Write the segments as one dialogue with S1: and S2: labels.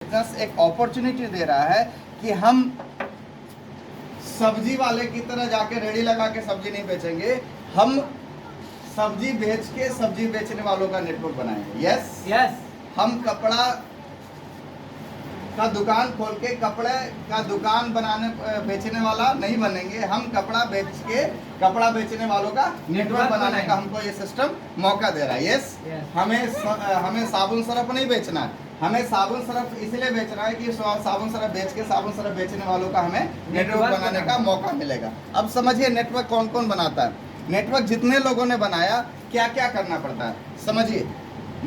S1: Business एक opportunity दे रहा है कि हम सब्जी वाले की तरह जाके रेडी लगा के सब्जी नहीं बेचेंगे, हम सब्जी बेच के सब्जी बेचने वालों का नेटवर्क बनाएंगे। यस
S2: यस
S1: हम कपड़ा का दुकान खोल के कपड़े का दुकान बनाने बेचने वाला नहीं बनेंगे, हम कपड़ा बेच के कपड़ा बेचने वालों का नेटवर्क बनाने का हमको ये सिस्टम मौका दे रहा है। यस हमें साबुन सरफ नहीं बेचना है, हमें साबुन सरफ इसलिए बेचना है कि साबुन सरफ बेच के साबुन सरफ बेचने वालों का हमें नेटवर्क बनाने का मौका मिलेगा। अब समझिए नेटवर्क कौन कौन बनाता है। नेटवर्क जितने लोगों ने बनाया क्या क्या करना पड़ता है समझिए।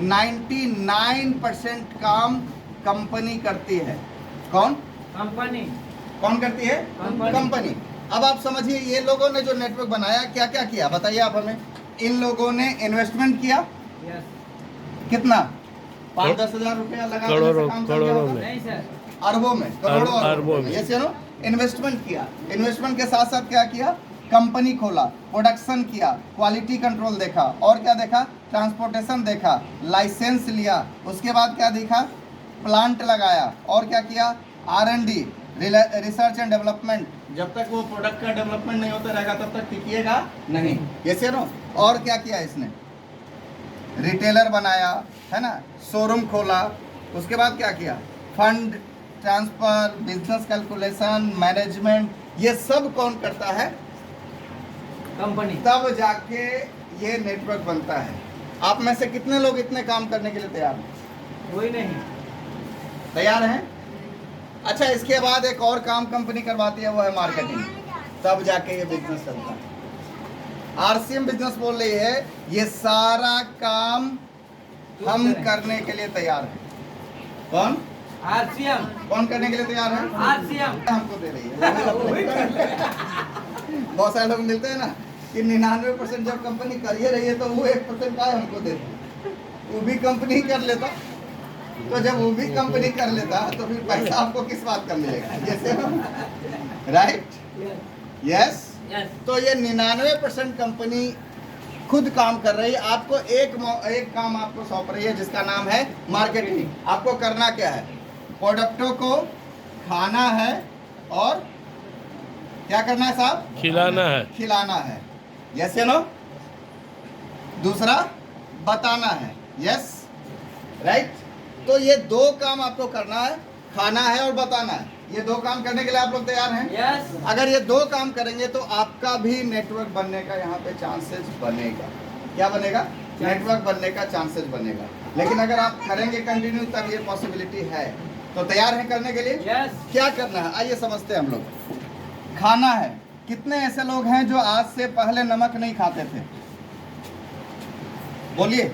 S1: 99% काम कंपनी करती है। कौन कौन करती है? कंपनी। अब आप समझिए ये लोगों ने जो नेटवर्क बनाया क्या क्या किया बताइए आप हमें। इन लोगों ने इन्वेस्टमेंट किया। कितना? 5-10 हज़ार रुपया लगा
S3: करोड़ों में
S2: नहीं सर,
S1: अरबों में, करोड़ों अरबों में। ये सुनो, इन्वेस्टमेंट किया। इन्वेस्टमेंट के साथ साथ क्या किया? कंपनी खोला, प्रोडक्शन किया, क्वालिटी कंट्रोल देखा, और क्या देखा? ट्रांसपोर्टेशन देखा, लाइसेंस लिया, उसके बाद क्या देखा? प्लांट लगाया, और क्या किया? R&D, research and development. जब तक वो प्रोडक्ट का डेवलपमेंट नहीं होता रहेगा तब तक टिकिएगा नहीं। ये सुनो, और क्या किया इसने? रिटेलर बनाया, है ना, शोरूम खोला, उसके बाद क्या किया? Fund transfer, business calculation, management, ये सब कौन करता है?
S2: कंपनी।
S1: तब जाके ये नेटवर्क बनता है। आप में से कितने लोग इतने काम करने के लिए तैयार हैं?
S2: कोई नहीं।
S1: तैयार हैं? अच्छा, इसके बाद एक और काम कंपनी करवाती है, वो है मार्केटिंग। तब जाके ये बिजनेस चलता है। RCM बिजनेस बोल रही है ये सारा काम हम करने के लिए तैयार है। कौन?
S2: RCM।
S1: कौन करने के लिए तैयार है?
S2: RCM
S1: हमको दे रही है। बहुत सारे लोग मिलते हैं ना कि 99% जब कंपनी कर ही रही है तो वो 1% का हमको दे दे। वो भी कंपनी कर लेता, तो जब वो भी कंपनी कर लेता तो फिर पैसा आपको किस बात का मिलेगा? जैसे राइट। यस। तो ये 99% कंपनी खुद काम कर रही है। आपको एक काम आपको सौंप रही है जिसका नाम है मार्केटिंग। आपको करना क्या है? प्रोडक्टों को खाना है और क्या करना है साहब?
S3: खिलाना है।
S1: खिलाना है। यस या नो? दूसरा बताना है। Yes right. तो ये दो काम आपको करना है, खाना है और बताना है। ये दो काम करने के लिए आप लोग तैयार हैं?
S2: यस।
S1: अगर ये दो काम करेंगे तो आपका भी नेटवर्क बनने का यहाँ पे चांसेस बनेगा। क्या बनेगा? नेटवर्क बनने का चांसेस बनेगा। लेकिन अगर आप करेंगे कंटिन्यू तब ये पॉसिबिलिटी है। तो तैयार हैं करने के लिए?
S2: यस।
S1: क्या करना है आइए समझते हैं हम लोग। खाना है। कितने ऐसे लोग हैं जो आज से पहले नमक नहीं खाते थे? बोलिए।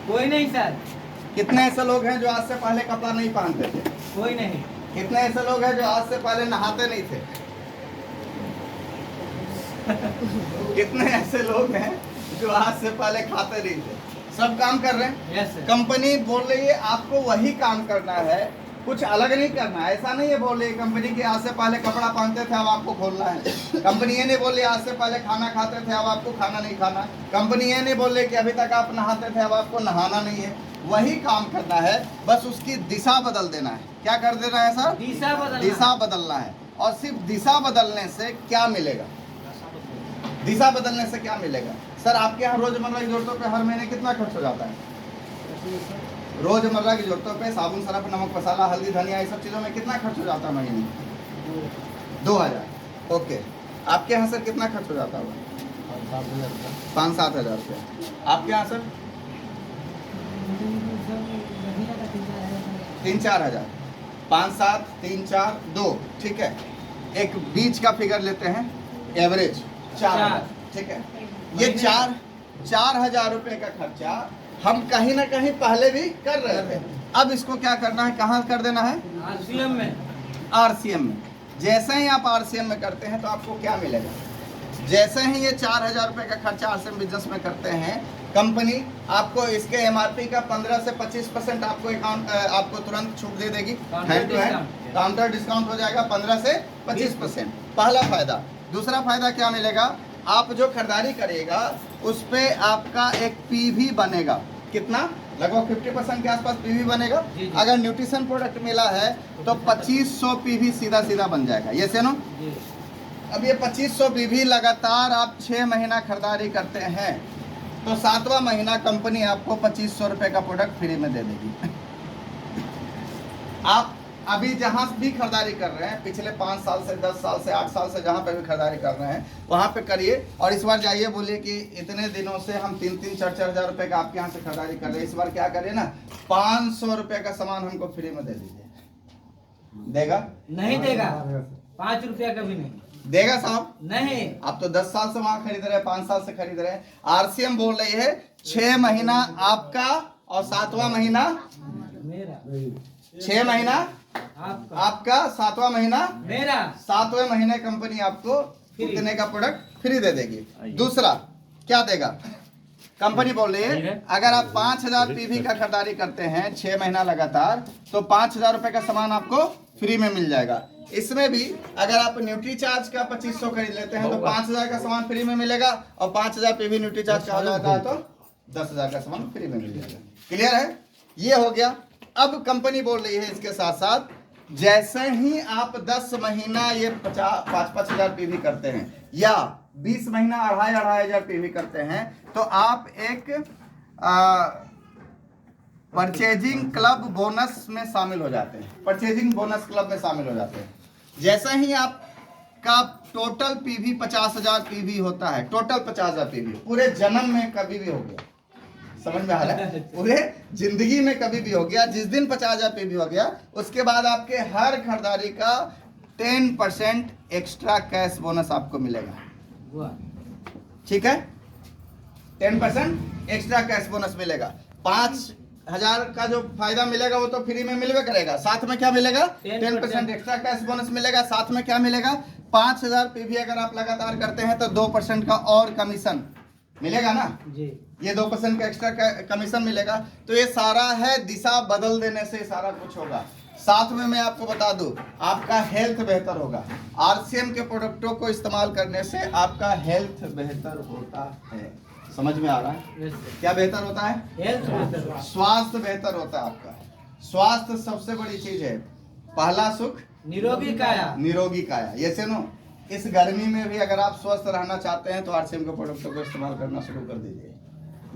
S2: कोई नहीं सर।
S1: कितने ऐसे लोग हैं जो आज से पहले कपड़ा नहीं पहनते थे?
S2: कोई नहीं।
S1: कितने ऐसे लोग हैं जो आज से पहले नहाते नहीं थे? कितने ऐसे लोग हैं जो आज से पहले खाते नहीं थे? सब काम कर रहे हैं।
S2: Yes sir.
S1: कंपनी बोल रही है आपको वही काम करना है, कुछ अलग नहीं करना है। ऐसा नहीं है बोल रही है कंपनी की आज से पहले कपड़ा पहनते थे अब आपको खोलना है। कंपनी ये नहीं बोल रही आज से पहले खाना खाते थे अब आपको खाना नहीं खाना। कंपनी ये नहीं बोल रही कि अभी तक आप नहाते थे अब आपको नहाना नहीं है। वही काम करना है, बस उसकी दिशा बदल देना है। क्या कर देना है सर? दिशा बदलना है। और सिर्फ दिशा बदलने से क्या मिलेगा? दिशा बदलने से क्या मिलेगा? सर आपके यहाँ रोजमर्रा की जरूरतों पे हर महीने कितना खर्च हो जाता है? रोजमर्रा की जरूरतों पे साबुन सरफ नमक मसाला हल्दी धनिया ये सब चीज़ों में कितना खर्च हो जाता है महीने में? 2000। ओके। आपके यहाँ सर कितना खर्च हो जाता होगा? 5-7 हज़ार रुपया। आपके यहाँ सर? 3-4 हज़ार। 5-7 3-4 2। ठीक है, एक बीच का फिगर लेते हैं, एवरेज 4। ठीक है, ये 4 हज़ार रुपये का खर्चा हम कहीं ना कहीं पहले भी कर रहे थे। अब इसको क्या करना है? कहाँ कर देना है?
S2: RCM में।
S1: RCM में। जैसे ही आप RCM में करते हैं तो आपको क्या मिलेगा? जैसे ही ये 4 हज़ार रुपये का खर्चा RCM बिजनेस में करते हैं, कंपनी आपको इसके MRP का 15 से 25% आपको तुरंत छूट दे देगी। Hand to hand counter discount हो जाएगा 15 से 25%। पहला फायदा। दूसरा फायदा क्या मिलेगा? आप जो खरीदारी करिएगा उस पे आपका एक PV बनेगा। कितना लगभग 50% के आसपास पीवी बनेगा।
S2: जी, जी।
S1: अगर न्यूट्रिशन प्रोडक्ट मिला है तो 2500 पीवी सीधा सीधा बन जाएगा। ये से नो।
S2: जी
S1: अब ये 2500 पीवी लगातार आप 6 महीना खरीदारी करते हैं तो 7वां महीना कंपनी आपको 2500 रुपये का प्रोडक्ट फ्री में दे देगी। आप अभी जहां भी खरीदारी कर रहे हैं, पिछले 5 साल से 10 साल से 8 साल से जहां पे भी खरीदारी कर रहे हैं वहां पे करिए, और इस बार जाइए बोलिए कि इतने दिनों से हम 3-3, 4-4 हजार रुपए का आपके यहाँ से खरीदारी कर रहे हैं, इस बार क्या करिए ना 500 रुपए का सामान हमको फ्री में दे दीजिए। देगा?
S2: नहीं देगा, 5 रुपया कभी नहीं
S1: देगा साहब?
S2: नहीं।
S1: आप तो 10 साल से वहां खरीद रहे हैं, 5 साल से खरीद रहे हैं। आरसीएम बोल रही है 6 महीना आपका और 7वां महीना
S2: मेरा,
S1: 6 महीना आपका 7वां महीना
S2: मेरा,
S1: 7वें महीने कंपनी आपको
S2: फ्री।
S1: इतने का प्रोडक्ट फ्री दे देगी। दूसरा क्या देगा? कंपनी बोल रही है अगर आप 5000 पीवी का खरीदारी करते हैं 6 महीना लगातार तो 5000 रुपए का सामान आपको फ्री में मिल जाएगा। इसमें भी अगर आप न्यूट्री चार्ज का 2500 खरीद लेते हैं तो 5000 का सामान फ्री में मिलेगा, और 5000 पीवी न्यूट्री चार्ज का हो जाता है तो 10000 का सामान फ्री में मिल जाएगा। क्लियर है? ये हो गया। अब कंपनी बोल रही है इसके साथ साथ जैसे ही आप 10 महीना ये 5-5 हजार पीवी करते हैं या 20 महीना 2.5 हजार पीवी करते हैं तो आप एक परचेजिंग क्लब बोनस में शामिल हो जाते हैं। परचेजिंग बोनस क्लब में शामिल हो जाते हैं। जैसे ही आपका टोटल पीवी 50,000 पीवी होता है, टोटल 50,000 पीवी पूरे जन्म में कभी भी हो गया, समझ में आ रहा है? पूरे जिंदगी में कभी भी हो गया, जिस दिन 50,000 पीवी हो गया उसके बाद आपके हर खरीदारी का 10% एक्स्ट्रा कैश बोनस आपको मिलेगा। ठीक है? 10% एक्स्ट्रा कैश बोनस मिलेगा। 5,000 का जो फायदा मिलेगा वो तो फ्री में मिलवे करेगा, साथ में क्या मिलेगा? 10% एक्स्ट्रा कैश बोनस मिलेगा। साथ में क्या मिलेगा? 5,000 पीवी अगर आप लगातार करते हैं तो 2% का और कमीशन मिलेगा ना
S2: जी।
S1: ये 2% का एक्स्ट्रा कमीशन मिलेगा। तो ये सारा है, दिशा बदल देने से सारा कुछ होगा। साथ में मैं आपको बता दूं आपका हेल्थ बेहतर होगा। आरसीएम के प्रोडक्टों को इस्तेमाल करने से आपका हेल्थ बेहतर होता है। समझ में आ रहा है? क्या बेहतर होता है?
S2: हेल्थ बेहतर,
S1: स्वास्थ्य बेहतर होता है आपका। स्वास्थ्य सबसे बड़ी चीज है। पहला सुख
S2: निरोगी काया,
S1: निरोगी काया। ये से नो इस गर्मी में भी अगर आप स्वस्थ रहना चाहते हैं तो आरसीएम के प्रोडक्टों को इस्तेमाल करना शुरू कर दीजिए।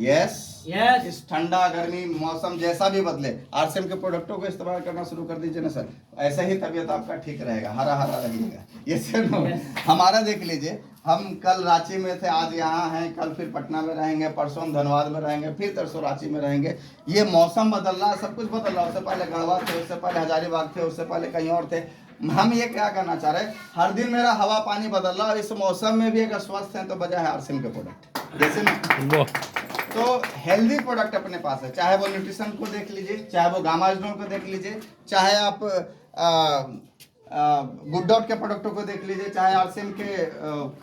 S1: Yes
S2: yes.
S1: इस ठंडा गर्मी मौसम जैसा भी बदले आरसीएम के प्रोडक्टों को इस्तेमाल करना शुरू कर दीजिए ना सर, ऐसे ही तबीयत आपका ठीक रहेगा, हरा हरा रहेगा। ये सर नो हमारा देख लीजिए, हम कल रांची में थे, आज यहाँ हैं, कल फिर पटना में रहेंगे, परसों हम धनबाद में रहेंगे, फिर तरसों रांची में रहेंगे। ये मौसम बदल रहा, सब कुछ बदल रहा। उससे पहले गढ़वा थे, उससे पहले हजारीबाग थे, उससे पहले कहीं और थे। हम ये क्या करना चाह रहे हैं, हर दिन मेरा हवा पानी बदल रहा है। इस मौसम में भी अगर स्वस्थ हैं तो वजह है आरसीएम के प्रोडक्ट। जैसे ना तो हेल्दी प्रोडक्ट अपने पास है, चाहे वो न्यूट्रिशन को देख लीजिए, चाहे वो गामाजनोल को देख लीजिए, चाहे आप गुड डॉट के प्रोडक्टों को देख लीजिए, चाहे आरसीएम के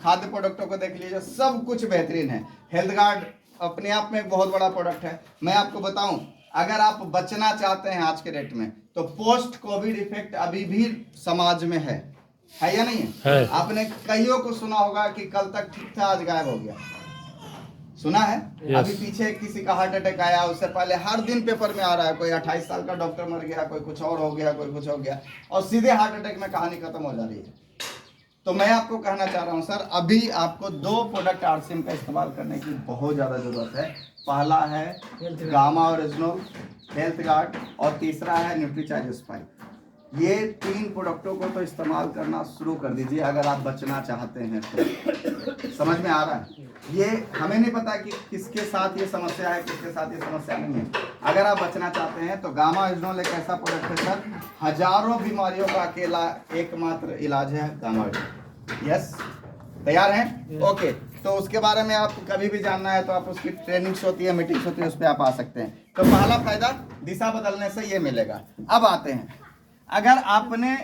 S1: खाद्य प्रोडक्टों को देख लीजिए, सब कुछ बेहतरीन है। हेल्थ गार्ड अपने आप में एक बहुत बड़ा प्रोडक्ट है। मैं आपको बताऊं अगर आप बचना चाहते हैं आज के डेट में तो पोस्ट कोविड इफेक्ट अभी भी समाज में है या नहीं है? आपने कईयों को सुना होगा कि कल तक ठीक था आज गायब हो गया, सुना है? अभी पीछे किसी का हार्ट अटैक आया, उससे पहले हर दिन पेपर में आ रहा है कोई 28 साल का डॉक्टर मर गया, कोई कुछ और हो गया, कोई कुछ हो गया, और सीधे हार्ट अटैक में कहानी खत्म हो जा रही है। तो मैं आपको कहना चाह रहा हूं सर, अभी आपको 2 प्रोडक्ट आरसीएम का इस्तेमाल करने की बहुत ज़्यादा ज़रूरत है। पहला है गामा ओरिजिनल हेल्थ गार्ड और तीसरा है न्यूट्रीचार्ज स्पाइक। ये 3 प्रोडक्टों को तो इस्तेमाल करना शुरू कर दीजिए अगर आप बचना चाहते हैं तो। समझ में आ रहा है? ये हमें नहीं पता कि किसके साथ ये समस्या है, किसके साथ ये समस्या नहीं है। अगर आप बचना चाहते हैं तो गामा ओरिजिनल एक ऐसा प्रोडक्ट है सर, हजारों बीमारियों का अकेला एकमात्र इलाज है गामा ओरिजिनल। यस, तैयार हैं? ओके, तो उसके बारे में आप कभी भी जानना है तो आप उसकी ट्रेनिंग्स होती है, मीटिंग्स होती है, उस पर आप आ सकते हैं। तो पहला फायदा दिशा बदलने से ये मिलेगा। अब आते हैं, अगर आपने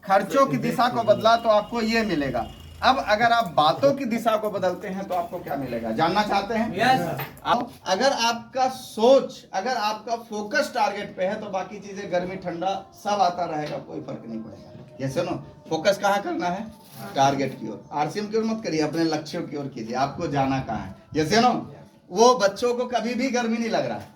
S1: खर्चों की दिशा को बदला तो आपको ये मिलेगा। अब अगर आप बातों की दिशा को बदलते हैं तो आपको क्या मिलेगा, जानना चाहते हैं?
S2: यस।
S1: अब अगर आपका सोच, अगर आपका फोकस टारगेट पे है तो बाकी चीजें गर्मी ठंडा सब आता रहेगा, कोई फर्क नहीं पड़ेगा। ये सुनो, फोकस कहाँ करना है? टारगेट की ओर। आरसीएम की ओर मत करिए, अपने लक्ष्यों की ओर कीजिए। आपको जाना कहाँ है? ये सुनो, वो बच्चों को कभी भी गर्मी नहीं लग रहा है,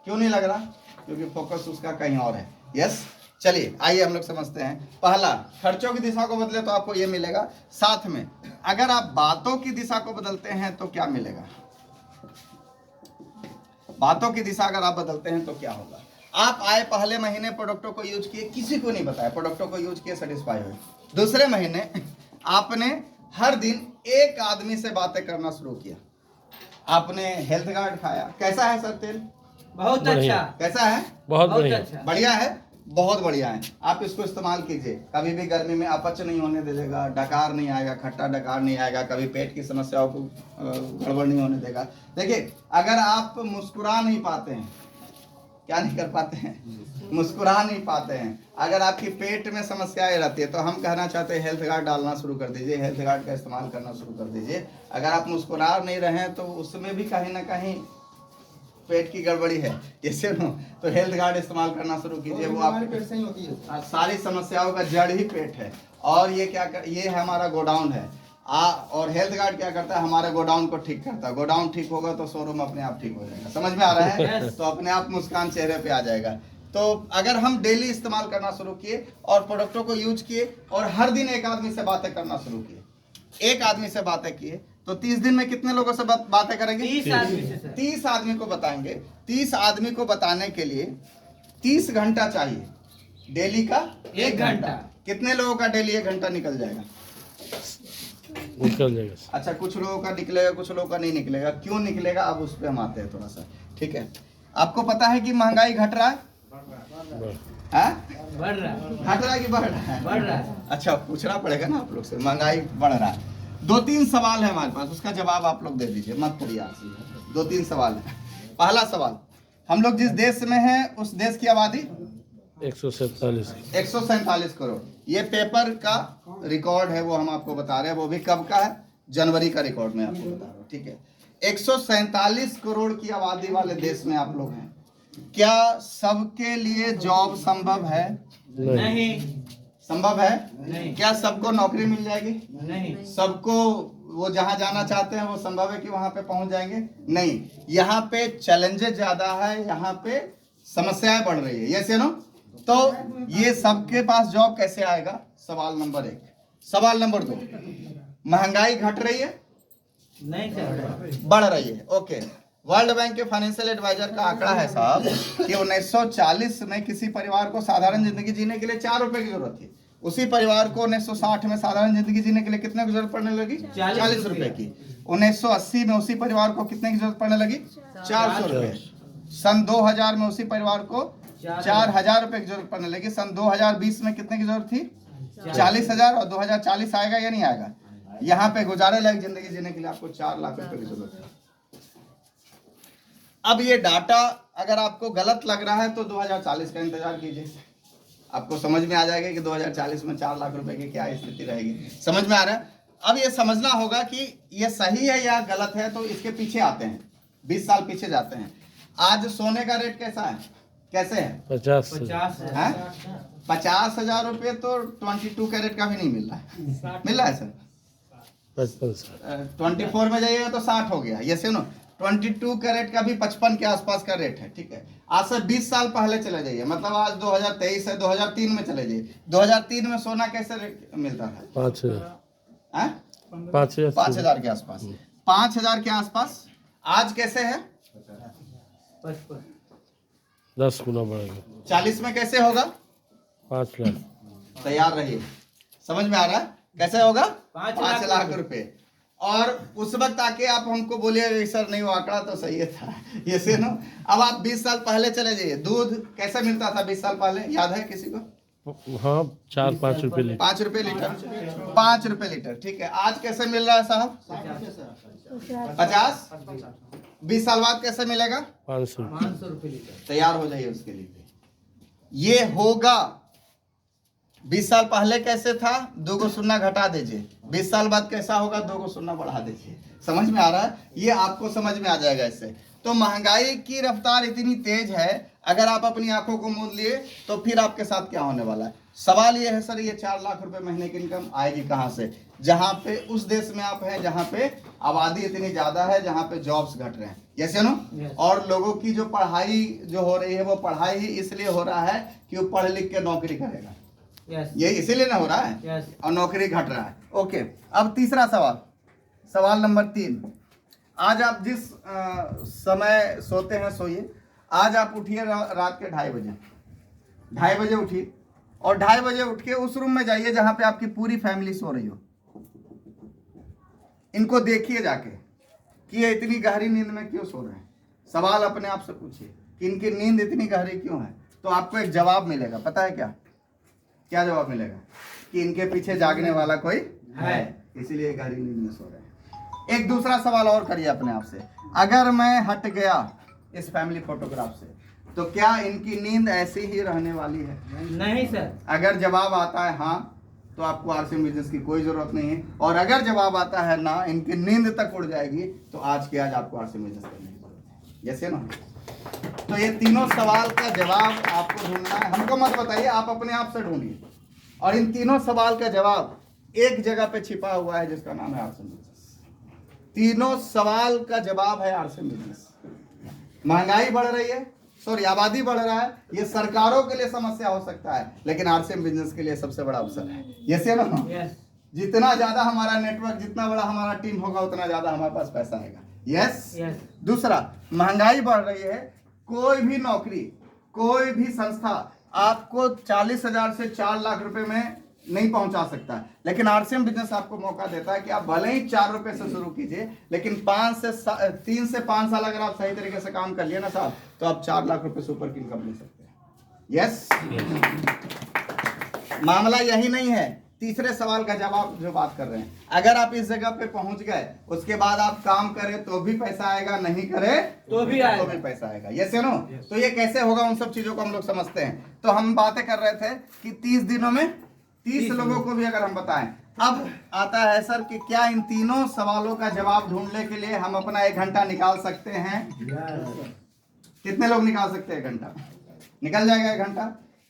S1: क्यों नहीं लग रहा? क्योंकि फोकस उसका कहीं और है। यस, चलिए आइए हम लोग समझते हैं। पहला, खर्चों की दिशा को बदले तो आपको ये मिलेगा। साथ में अगर आप बातों की दिशा को बदलते हैं तो क्या मिलेगा? बातों की दिशा अगर आप बदलते हैं तो क्या होगा? आप आए, पहले महीने प्रोडक्टों को यूज किए, किसी को नहीं बताया, प्रोडक्टों को यूज किए, सेटिस्फाई हुए। दूसरे महीने आपने हर दिन एक आदमी से बातें करना शुरू किया। आपने हेल्थ गार्ड खाया। कैसा है सर तेल?
S2: बहुत
S3: बढ़िया।
S2: अच्छा।
S1: कैसा है?
S3: बहुत बढ़िया।
S2: अच्छा।
S1: बढ़िया है, बहुत बढ़िया है। आप इसको इस्तेमाल कीजिए, कभी भी गर्मी में अपच नहीं होने देगा, डकार नहीं आएगा, खट्टा डकार नहीं आएगा, कभी पेट की समस्याओं को गड़बड़ नहीं होने देगा। देखिए, अगर आप मुस्कुरा नहीं पाते हैं, क्या नहीं कर पाते हैं? मुस्कुरा नहीं पाते हैं, अगर आपकी पेट में समस्याएं रहती है, तो हम कहना चाहते हैं हेल्थ गार्ड डालना शुरू कर दीजिए, हेल्थ गार्ड का इस्तेमाल करना शुरू कर दीजिए। अगर आप मुस्कुरा नहीं रहे हैं तो उसमें भी कहीं ना कहीं पेट की गड़बड़ी है, जैसे नो, तो हेल्थ गार्ड इस्तेमाल करना शुरू कीजिए। वो आपके पेट से ही होती है, सारी समस्याओं का जड़ ही पेट है। और ये क्या कर, ये हमारा गोडाउन है। और हेल्थ गार्ड क्या करता है? हमारे गोडाउन को ठीक करता है। गोडाउन ठीक होगा तो शोरूम अपने आप ठीक हो जाएगा। समझ में आ रहा है? तो अपने आप मुस्कान चेहरे पे आ जाएगा। तो अगर हम डेली इस्तेमाल करना शुरू किए और प्रोडक्टों को यूज किए और हर दिन एक आदमी से बातें करना शुरू किए, एक आदमी से बातें किए, तो 30 दिन में कितने लोगों से बातें करेंगे?
S2: 30 आदमी से सर।
S1: 30 आदमी को बताएंगे। 30 आदमी को बताने के लिए 30 घंटा चाहिए। डेली का 1 घंटा। कितने लोगों का डेली 1 घंटा निकल जाएगा?
S3: निकल जाएगा।
S1: अच्छा, कुछ लोगों का निकलेगा, कुछ लोगों का नहीं निकलेगा। क्यों निकलेगा, अब उस पर हम आते हैं थोड़ा सा। ठीक है, आपको पता है कि महंगाई घट रहा है?
S2: बढ़ रहा है।
S1: घट रहा है कि बढ़ रहा है?
S2: बढ़ रहा है।
S1: अच्छा, पूछना पड़ेगा ना आप लोग से। महंगाई बढ़ रहा है। 2-3 सवाल है हमारे पास, उसका जवाब आप लोग दे दीजिए, मत करिए आपसे। 2-3 सवाल है। पहला सवाल, हम लोग जिस देश में हैं उस देश की आबादी 147 करोड़। ये पेपर का रिकॉर्ड है, वो हम आपको बता रहे हैं। वो भी कब का है? जनवरी का रिकॉर्ड में आपको बता रहा हूँ। ठीक है, 147 करोड़ की आबादी वाले देश में आप लोग हैं। क्या सबके लिए जॉब संभव है?
S2: नहीं।
S1: संभव है?
S2: नहीं।
S1: क्या सबको नौकरी मिल जाएगी?
S2: नहीं।
S1: सबको वो जहां जाना चाहते हैं वो संभव है कि वहां पे पहुंच जाएंगे? नहीं। यहाँ पे चैलेंजेस ज्यादा है, यहाँ पे समस्याएं बढ़ रही है। यस या नो? तो ये सबके पास जॉब कैसे आएगा? सवाल नंबर 1। सवाल नंबर 2, महंगाई घट रही है?
S2: नहीं सर,
S1: बढ़ रही है। ओके, वर्ल्ड बैंक के फाइनेंशियल एडवाइजर का आंकड़ा है साहब कि 1940 में किसी परिवार को साधारण जिंदगी जीने के लिए 4 रुपए की जरूरत थी। उसी परिवार को 1960 में साधारण जिंदगी जीने के लिए कितने की जरूरत पड़ने लगी? 40 रुपए की। 1980 में उसी परिवार को कितने की जरूरत पड़ने लगी? 400 रुपए। सन 2000 में उसी परिवार को 4000 रुपए की जरूरत पड़ने लगी। सन 2020 में कितने की जरूरत थी? 40,000। और 2040 आएगा या नहीं आएगा? यहाँ पे गुजारे लायक जिंदगी जीने के लिए आपको 4 लाख रुपए की जरूरत है। अब ये डाटा अगर आपको गलत लग रहा है तो 2040 का इंतजार कीजिए, आपको समझ में आ जाएगा कि 2040 में 4 लाख रुपए की क्या स्थिति रहेगी। समझ में आ रहा है? अब ये समझना होगा कि ये सही है या गलत है, तो इसके पीछे आते हैं, 20 साल पीछे जाते हैं। आज सोने का रेट कैसा है? कैसे है?
S3: 50
S1: है 50,000 रुपये तो 22 कैरेट का भी नहीं मिल रहा है। मिल रहा है सर?
S3: 55
S1: 24 में जाइएगा तो 60 हो गया। ये सुनो, 22 कैरेट का भी 55 के आसपास का रेट है। ठीक है, आज से 20 साल पहले चले जाइए, मतलब आज 2023 है, 2003 में चले जाइए। 2003 में सोना कैसे रेट मिलता था? 5,000 के आसपास। 5,000 के आसपास। आज कैसे है?
S3: 10 गुना बढ़ेगा।
S1: 40 में कैसे होगा?
S3: 5 लाख।
S1: तैयार रहिए, समझ में आ रहा है? कैसे होगा?
S2: 5
S1: लाख रुपए। और उस वक्त आके आप हमको बोलिए सर नहीं वो आंकड़ा तो सही था, ये से नो। अब आप 20 साल पहले चले जाइए, दूध कैसे मिलता था 20 साल पहले? याद है किसी को?
S3: हाँ, 4-5 रुपए लीटर।
S1: 5 रुपए लीटर। 5 रुपए लीटर। ठीक है, आज कैसे मिल रहा है साहब? 50। 20 साल बाद कैसे मिलेगा?
S3: 500
S2: रुपए लीटर।
S1: तैयार हो जाइए उसके लिए। ये होगा। 20 साल पहले कैसे था? 2 को शून्य घटा दीजिए। 20 साल बाद कैसा होगा? 2 को शून्य बढ़ा दीजिए। समझ में आ रहा है? ये आपको समझ में आ जाएगा इससे। तो महंगाई की रफ्तार इतनी तेज है, अगर आप अपनी आंखों को मूंद लिए तो फिर आपके साथ क्या होने वाला है? सवाल ये है सर, ये 4 लाख रुपए महीने की इनकम आएगी कहाँ से? जहां पे उस देश में आप हैं जहां पे आबादी इतनी ज्यादा है, जहां पे जॉब्स घट रहे हैं, यस या नो? और लोगों की जो पढ़ाई जो हो रही है वो पढ़ाई ही इसलिए हो रहा है कि वो पढ़ लिख के नौकरी करेगा, ये इसीलिए ना हो रहा है, और नौकरी घट रहा है। ओके, अब तीसरा सवाल, सवाल नंबर 3। आज आप जिस समय सोते हैं सोइए। आज आप उठिए रात के 2:30 बजे, 2:30 बजे उठिए और 2:30 बजे उठ के उस रूम में जाइए जहां पे आपकी पूरी फैमिली सो रही हो। इनको देखिए जाके कि ये इतनी गहरी नींद में क्यों सो रहे हैं। सवाल अपने आप से पूछिए कि इनकी नींद इतनी गहरी क्यों है, तो आपको एक जवाब मिलेगा। पता है क्या क्या जवाब मिलेगा? कि इनके पीछे जागने वाला कोई है, इसीलिए गहरी नींद में सो रहे हैं। एक दूसरा सवाल और करिए अपने आप से, अगर मैं हट गया इस फैमिली फोटोग्राफ से तो क्या इनकी नींद ऐसी ही रहने वाली है?
S2: नहीं सर। अगर
S1: जवाब आता है हाँ, तो आपको आरसीएम बिजनेस की कोई जरूरत नहीं है, और अगर जवाब आता है ना, इनकी नींद तक उड़ जाएगी, तो आज के आज आपको आरसीएम बिजनेस करने की जरूरत है, जैसे ना। तो ये तीनों सवाल का जवाब आपको ढूंढना है, हमको मत बताइए, आप अपने आप से ढूंढिए। और इन तीनों सवाल का जवाब एक जगह पे छिपा हुआ है जिसका नाम है आरसीएम बिजनेस। तीनों सवाल का जवाब है आरसीएम बिजनेस। महंगाई बढ़ रही है, सॉरी आबादी बढ़ रहा है, ये सरकारों के लिए समस्या हो सकता है, लेकिन आरसीएम बिजनेस के लिए सबसे बड़ा अवसर है, यस या नो? जितना ज्यादा हमारा नेटवर्क, जितना बड़ा हमारा टीम होगा, उतना ज्यादा हमारे पास पैसा आएगा, यस। दूसरा, महंगाई बढ़ रही है, कोई भी नौकरी, कोई भी संस्था आपको 40,000 से 4 लाख रुपए में नहीं पहुंचा सकता है, लेकिन आरसीएम बिजनेस आपको मौका देता है कि आप भले ही 4 रुपए से शुरू कीजिए, लेकिन 3 से 5 साल अगर आप सही तरीके से काम कर लिए ना साहब, तो आप 4 लाख रुपए से ऊपर की इनकम ले सकते हैं, यस। मामला यही नहीं है, तीसरे सवाल का जवाब जो बात कर रहे हैं, अगर आप इस जगह पे पहुंच गए, उसके बाद आप काम करें तो भी पैसा आएगा, नहीं करे तो भी पैसा आएगा, यस या नो? तो ये कैसे होगा, उन सब चीजों को हम लोग समझते हैं। तो हम बातें कर रहे थे कि 30 दिनों में 30 लोगों को भी अगर हम बताएं। अब आता है सर कि क्या इन तीनों सवालों का जवाब ढूंढने के लिए हम अपना 1 घंटा निकाल सकते हैं? कितने लोग निकाल सकते हैं? 1 घंटा निकल जाएगा। 1 घंटा,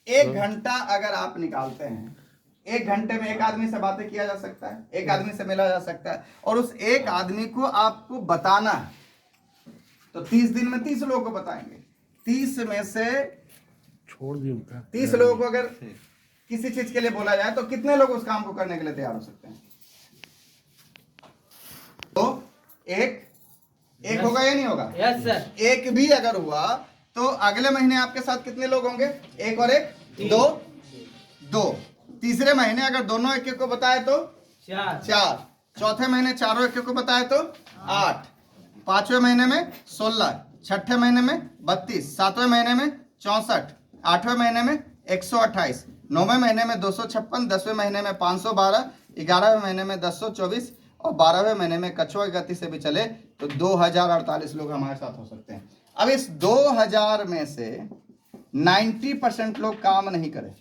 S1: 1 घंटा अगर आप निकालते हैं, 1 घंटे में एक आदमी से बातें किया जा सकता है, एक आदमी से मिला जा सकता है, और उस एक आदमी को आपको बताना है। तो 30 दिन में 30 लोगों को बताएंगे। 30 में से
S3: छोड़ दिया
S1: 30 लोगों को अगर किसी चीज के लिए बोला जाए तो कितने लोग उस काम को करने के लिए तैयार हो सकते हैं? तो एक होगा या नहीं होगा?
S2: Yes sir.
S1: एक भी अगर हुआ तो अगले महीने आपके साथ कितने लोग होंगे? 1 और 1 2। तीसरे महीने अगर दोनों एक को बताए तो 4। चौथे महीने चारों एक को बताए तो 8। 5वें महीने में 16। 6ठे महीने में 32। 7वें महीने में 64। 8वें महीने में 128। 9वें महीने में 256। 10वें महीने में 512। 11वें महीने में 1024 और 12वें महीने में कछुआ की गति से भी चले तो 2048 लोग हमारे साथ हो सकते हैं। अब इस 2000 में से 90% लोग काम नहीं करें।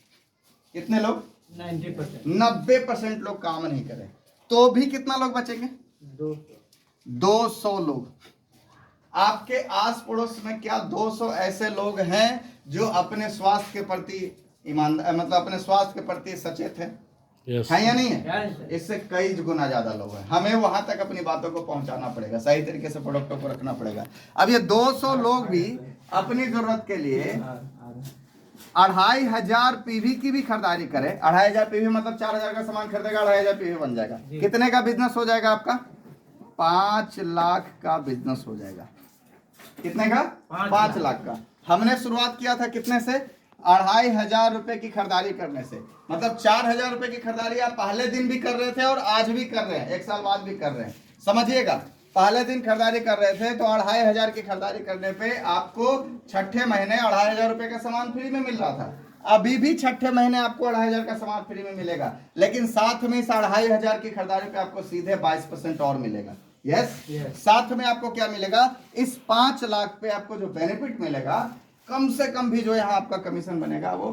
S1: कितने लोग? 90% लोग काम नहीं करें तो भी कितना लोग बचेंगे? 200 लोग। आपके आस पड़ोस में क्या 200 ऐसे लोग हैं जो अपने स्वास्थ्य के प्रति ईमानदार, मतलब अपने स्वास्थ्य के प्रति सचेत हैं? है या नहीं है? इससे कई गुना ज्यादा लोग हैं। हमें वहां तक अपनी बातों को पहुंचाना पड़ेगा, सही तरीके से प्रोडक्टों को रखना पड़ेगा। अब ये 200 लोग भी अपनी जरूरत के लिए 2500 पीवी की भी खरीदारी करें। 2500 पीवी मतलब 4000 का सामान खरीदेगा, 2500 पीवी बन जाएगा। कितने का बिजनेस हो जाएगा आपका? 5 लाख का बिजनेस हो जाएगा। कितने का? 5 लाख का। हमने शुरुआत किया था कितने से? 2500 रुपए की खरीदारी करने से। मतलब 4000 रुपए की खरीदारी आप पहले दिन भी कर रहे थे और आज भी कर रहे हैं, 1 साल बाद भी कर रहे हैं। समझिएगा, पहले दिन खरीदारी कर रहे थे तो 2500 की खरीदारी करने पे आपको 6ठे महीने 2500 रुपए का सामान फ्री में मिल रहा था। अभी भी 6ठे महीने आपको 2500 का सामान फ्री में मिलेगा, लेकिन साथ में इस 2500 की खरीदारी पे आपको सीधे 22% और मिलेगा। यस, साथ में आपको क्या मिलेगा? इस 5 लाख पे आपको जो बेनिफिट मिलेगा, कम से कम भी जो यहाँ आपका कमीशन बनेगा वो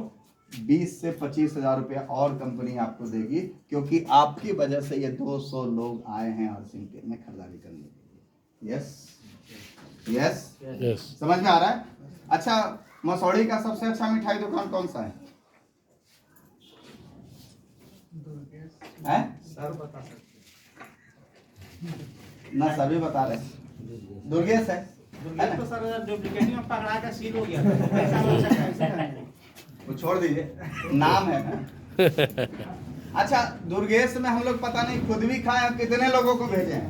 S1: 20 से 25,000 रुपया और कंपनी आपको देगी, क्योंकि आपकी वजह से ये 200 लोग आए हैं हरसिंह के में खरीदारी करने के लिए। यस, समझ में आ रहा है? अच्छा, मसौड़ी का सबसे अच्छा मिठाई दुकान कौन सा है?
S2: सर बता सकते
S1: ना सभी बता रहे हैं। दुर्गेश है
S2: हैं तो सर डुप्लीकेट में पकड़ा का सील हो गया था पैसा वैसा कैसे करेंगे?
S1: वो छोड़ दीजिए, नाम है ना। अच्छा, दुर्गेश में हम लोग पता नहीं खुद भी खाए और कितने लोगों को भेजे हैं?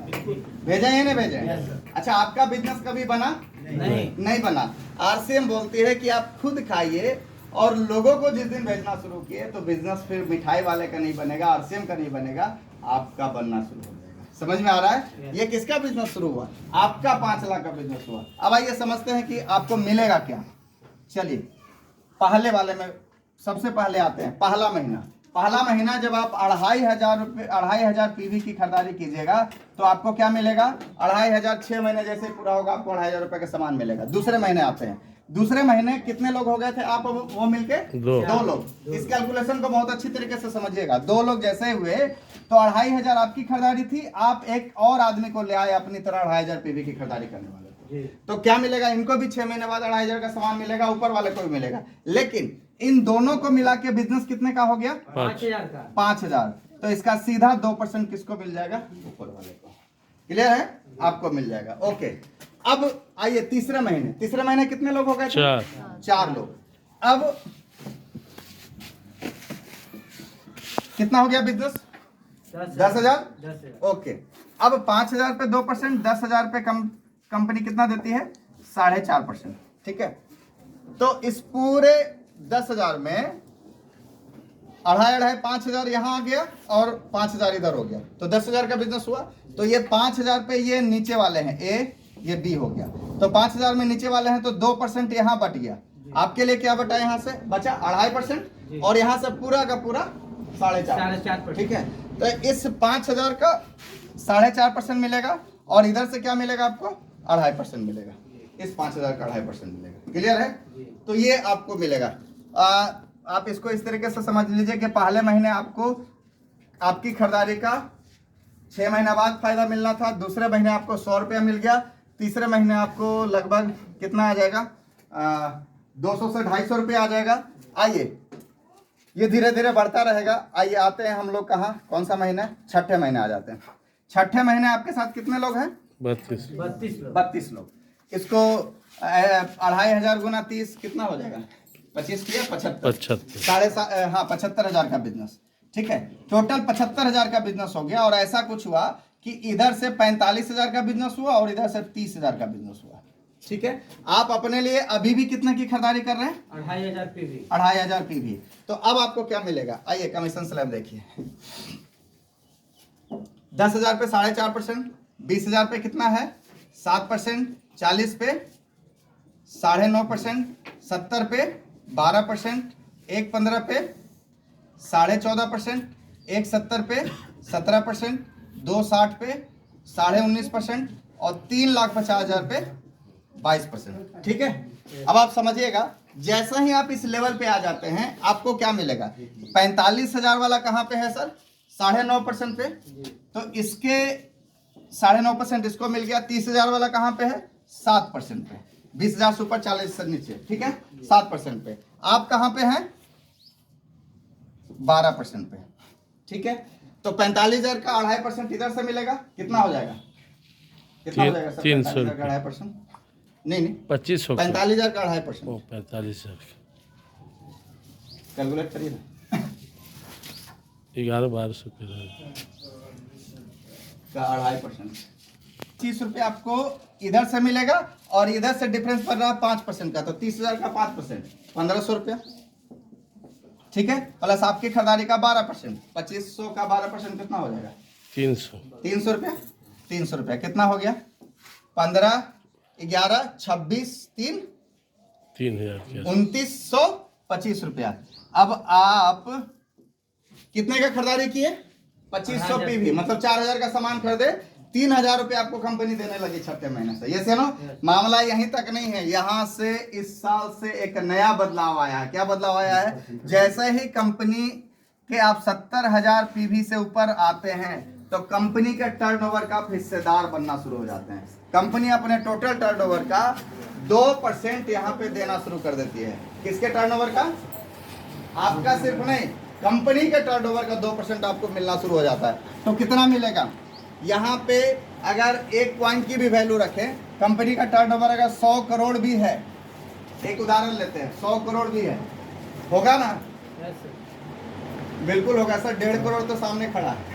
S1: भेजे हैं या नहीं भेजे हैं? अच्छा, आपका बिजनेस कभी बना? नहीं बना। आरसीएम बोलती है कि आप खुद खाइए और लोगों को जिस दिन भेजना शुरू किए तो बिजनेस फिर मिठाई वाले का नहीं बनेगा, आरसीएम का नहीं बनेगा, आपका बनना शुरू हो जाएगा। समझ में आ रहा है? ये किसका बिजनेस शुरू हुआ? आपका 5 लाख का बिजनेस हुआ। अब आइए समझते हैं कि आपको मिलेगा क्या। चलिए पहले वाले में सबसे पहले आते हैं। पहला महीना जब आप 2,500 पीवी की खरीदारी कीजिएगा तो आपको क्या मिलेगा? 2,500 6 महीने जैसे पूरा होगा आपको 2,500 रुपए का सामान मिलेगा। दूसरे महीने आते हैं। दूसरे महीने कितने लोग हो गए थे आप? वो मिलके 2 लोग। इस कैलकुलेशन को बहुत अच्छी तरीके से समझिएगा। 2 लोग जैसे हुए तो 2,500 आपकी खरीदारी थी, आप एक और आदमी को ले आए अपनी तरह 2,500 पीवी की खरीदारी करने वाले। तो क्या मिलेगा? इनको भी 6 महीने बाद 2,500 का सामान मिलेगा, ऊपर वाले को भी मिलेगा। लेकिन इन दोनों को मिला के बिजनेस कितने का हो गया?
S2: 5,000 का।
S1: 5,000। तो इसका सीधा 2% किसको मिल जाएगा? ऊपर वाले को। क्लियर है? आपको मिल जाएगा। ओके, अब आइए तीसरे महीने कितने लोग हो गए? 4 लोग। अब कितना हो गया बिजनेस? 10,000। ओके, अब 5,000 पे 2%, 10,000 पे कंपनी कितना देती है? 4.5%। ठीक है, तो इस पूरे 10,000 में 2,500 5,000 यहाँ आ गया और 5,000 इधर हो गया, तो 10,000 का बिजनेस हुआ। तो ये 5,000 पे ये नीचे वाले हैं, ए ये बी हो गया, तो 5,000 में नीचे वाले हैं तो 2% यहाँ बट गया। आपके लिए क्या बटा? यहाँ से बचा 2.5% और यहाँ से पूरा का पूरा 4.5%। ठीक है, तो इस 5,000 का 4.5% मिलेगा और इधर से क्या मिलेगा आपको? 2.5% मिलेगा। इस 5,000 का 2.5% मिलेगा। क्लियर है? तो ये आपको मिलेगा। आप इसको इस तरीके से समझ लीजिए कि पहले महीने आपको आपकी खरीदारी का 6 महीना बाद फायदा मिलना था, दूसरे महीने आपको 100 रुपया मिल गया, तीसरे महीने आपको लगभग कितना आ जाएगा? 200 से 250 रुपया आ जाएगा। आइए ये धीरे धीरे बढ़ता रहेगा। आइए आते हैं हम लोग कहाँ, कौन सा महीना? छठे महीने आ जाते हैं। छठे महीने आपके साथ कितने लोग हैं? 32 लोग। इसको 2,500 गुना 30 कितना हो जाएगा? 25 किया 75 75,000 का बिजनेस। ठीक है, टोटल 75,000 का बिजनेस हो गया। और ऐसा कुछ हुआ कि इधर से 45,000 का बिजनेस हुआ और इधर से 30,000 का बिजनेस हुआ। ठीक है, आप अपने लिए अभी भी कितने की खरीदारी कर रहे हैं?
S2: 2,500 पीवी।
S1: 2,500 पीवी। तो अब आपको क्या मिलेगा? आइए कमीशन स्लैब देखिए। 10,000 पे 4.5%, 20,000 पे कितना है? 7%, 40 पे 9.5%, 70 पे 12%, एक 15 पे 14.5%, एक 70 पे 17%, 2 60 पे 19.5% और 3,50,000 पे 22%। ठीक है, अब आप समझिएगा, जैसा ही आप इस लेवल पे आ जाते हैं आपको क्या मिलेगा? 45,000 वाला कहाँ पे है सर? 9.5% पे, तो इसके 9.5% इसको मिल गया। 30,000 वाला कहाँ पे है? 7% पे। 20,000 से ऊपर 40 से नीचे। ठीक है, 7% पे। आप कहाँ पे हैं? 12% पे। ठीक है, तो 45,000 का 2.5% इधर से मिलेगा, कितना हो जाएगा? कितना हो जाएगा सर? 45,000 का 2.5%? नहीं
S3: 2500।
S1: 45,000 का 2.5%।
S3: 45,000
S1: कैलकुलेट करिए ना।
S3: 11-1200
S1: का 2.5%। 30 रुपये आपको इधर से मिलेगा और इधर से डिफरेंस पड़ रहा है 5% का, तो 30,000 का 5% 1,500 रुपया। ठीक है, प्लस आपकी खरीदारी का 12%, 2,500 का 12% कितना हो जाएगा? 300 रुपया। 300 रुपया कितना हो गया? 15, 11, 26,
S3: 3,000
S1: 2,925 रुपया। अब आप कितने का खरीदारी किए? 2,500 पीवी, मतलब 4,000 का सामान खरीदे, 3,000 रुपये आपको कंपनी देने लगी छठे महीने से। ये सुनो, मामला यहीं तक नहीं है, यहाँ से इस साल से एक नया बदलाव आया है। क्या बदलाव आया है? जैसे ही कंपनी के आप 70,000 पीवी से ऊपर आते हैं तो कंपनी के टर्नओवर का आप हिस्सेदार बनना शुरू हो जाते हैं। कंपनी अपने टोटल टर्नओवर का 2% यहाँ पे देना शुरू कर देती है। किसके टर्नओवर का? आपका सिर्फ नहीं, कंपनी के टर्नओवर का 2% आपको मिलना शुरू हो जाता है। तो कितना मिलेगा? यहाँ पे अगर 1 पॉइंट की भी वैल्यू रखें, कंपनी का टर्नओवर अगर 100 करोड़ भी है, एक उदाहरण लेते हैं, 100 करोड़ भी है, होगा ना? बिल्कुल होगा सर। 1.5 करोड़ तो सामने खड़ा है,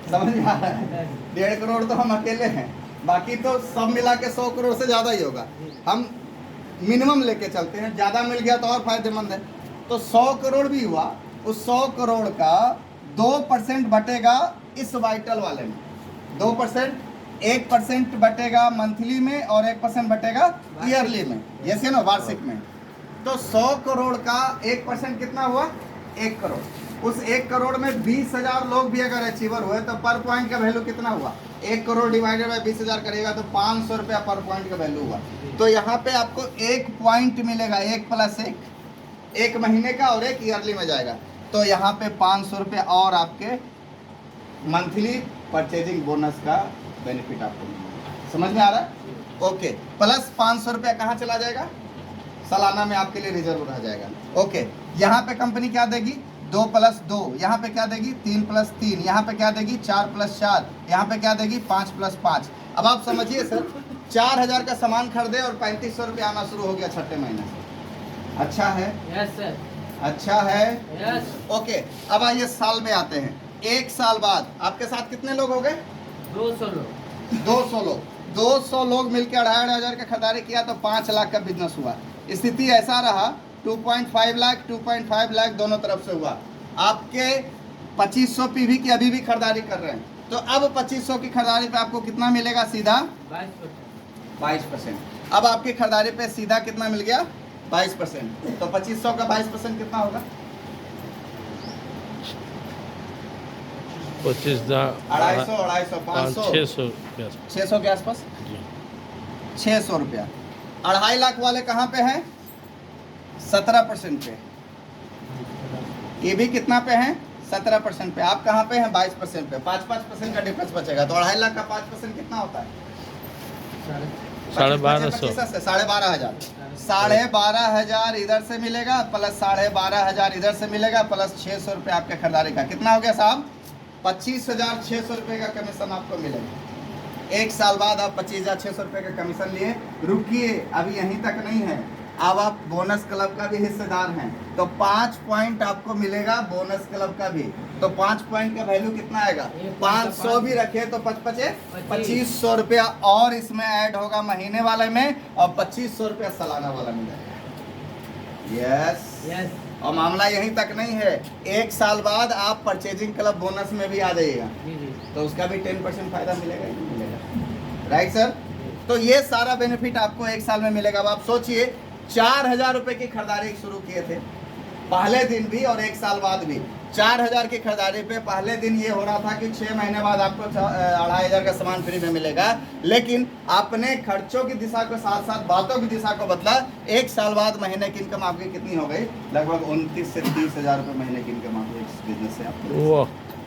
S1: समझ में आ रहा है? 1.5 करोड़ तो हम अकेले हैं, बाकी तो सब मिला के 100 करोड़ से ज़्यादा ही होगा। हम मिनिमम लेके चलते हैं, ज़्यादा मिल गया तो और फायदेमंद है। तो 100 करोड़ भी हुआ, उस 100 करोड़ का 2% बटेगा इस वाइटल वाले में, 2%, 1% बटेगा मंथली में और 1% बटेगा ईयरली में, जैसे ना वार्षिक में। तो 100 करोड़ का 1% कितना हुआ? 1 करोड़। उस 1 करोड़ में 20,000 लोग भी अगर अचीवर हुए तो पर पॉइंट का वैल्यू कितना हुआ? 1 करोड़ डिवाइडेड बाय 20,000 करेगा तो 500 रुपया पर पॉइंट का वैल्यू हुआ। तो यहाँ पे आपको 1 पॉइंट मिलेगा, 1 + 1, 1 महीने का और 1 ईयरली में जाएगा। तो यहाँ पे 500 रुपये और आपके मंथली परचेजिंग बोनस का बेनिफिट आपको मिलेगा। समझ में आ रहा है? ओके। प्लस 500 रुपया कहाँ चला जाएगा? सालाना में आपके लिए रिजर्व रह जाएगा। ओके। यहाँ पे कंपनी क्या देगी? 2 + 2, यहाँ पे क्या देगी? 3 + 3, यहाँ पे क्या देगी? 4 + 4, यहाँ पे क्या देगी? 5 + 5। अब आप समझिए सर, 4,000 का सामान खरीदे और 3500 रुपये आना शुरू हो गया छठे महीने से। अच्छा है?
S2: Yes sir.
S1: अच्छा है?
S2: यस।
S1: ओके। अब आइए साल में आते हैं। 1 साल बाद आपके साथ कितने लोग हो गए?
S2: 200 लोग।
S1: 200 लोग। 200 लोग मिलकर 2,500 का खरीदारी किया तो 5 लाख का बिजनेस हुआ। स्थिति ऐसा रहा, 2.5 लाख, 2.5 लाख दोनों तरफ से हुआ। आपके 2500 पीवी की अभी भी खरीदारी कर रहे हैं, तो अब 2500 की खरीदारी पे आपको कितना मिलेगा? सीधा 22%। अब आपकी खरीदारी पे सीधा कितना मिल गया? 22%। तो 2500 का 22% कितना होगा?
S3: 25,
S1: 250, 500,
S3: 600 के आसपास।
S1: 600 के आसपास,
S3: जी।
S1: 600 रुपया। 2.5 लाख वाले कहाँ पे हैं? 17% पे। ये भी कितना पे हैं? 17% पे। आप कहाँ पे हैं? 22% पे। 5% का डिफरेंस बचेगा। तो 2.5 लाख का 5% कितना होता है?
S3: 1250।
S1: 12,500। 12,500 इधर से मिलेगा, प्लस 12,500 इधर से मिलेगा, प्लस 600 रुपये आपके खरीदारी का। कितना हो गया साहब? 25,600 रुपये का कमीशन आपको मिलेगा। 1 साल बाद आप 25,600 रुपये का कमीशन लिए। रुकिए, अभी यहीं तक नहीं है, अब आप बोनस क्लब का भी हिस्सेदार हैं, तो 5 पॉइंट आपको मिलेगा बोनस क्लब का भी। तो 5 पॉइंट का वैल्यू कितना आएगा? 500 भी रखे तो 2500 रुपया और इसमें ऐड होगा महीने वाले में, और 2500 रुपया सालाना वाला मिलेगा। यस। और मामला यहीं तक नहीं है, 1 साल बाद आप परचेजिंग क्लब बोनस में भी आ जाइएगा, तो उसका भी 10% फायदा मिलेगा ही मिलेगा। Right sir? तो ये सारा बेनिफिट आपको 1 साल में मिलेगा। अब आप सोचिए, 4,000 रुपये की खरीदारी शुरू किए थे पहले दिन भी और 1 साल बाद भी। 4,000 की खरीदारी पे पहले दिन ये हो रहा था कि 6 महीने बाद आपको 2,500 का सामान फ्री में मिलेगा, लेकिन आपने खर्चों की दिशा को साथ साथ बातों की दिशा को बदला। 1 साल बाद महीने की इनकम आपकी कितनी हो गई? लगभग 29 से 30,000 रुपये महीने की इनकम आपको इस बिजनेस से आपको।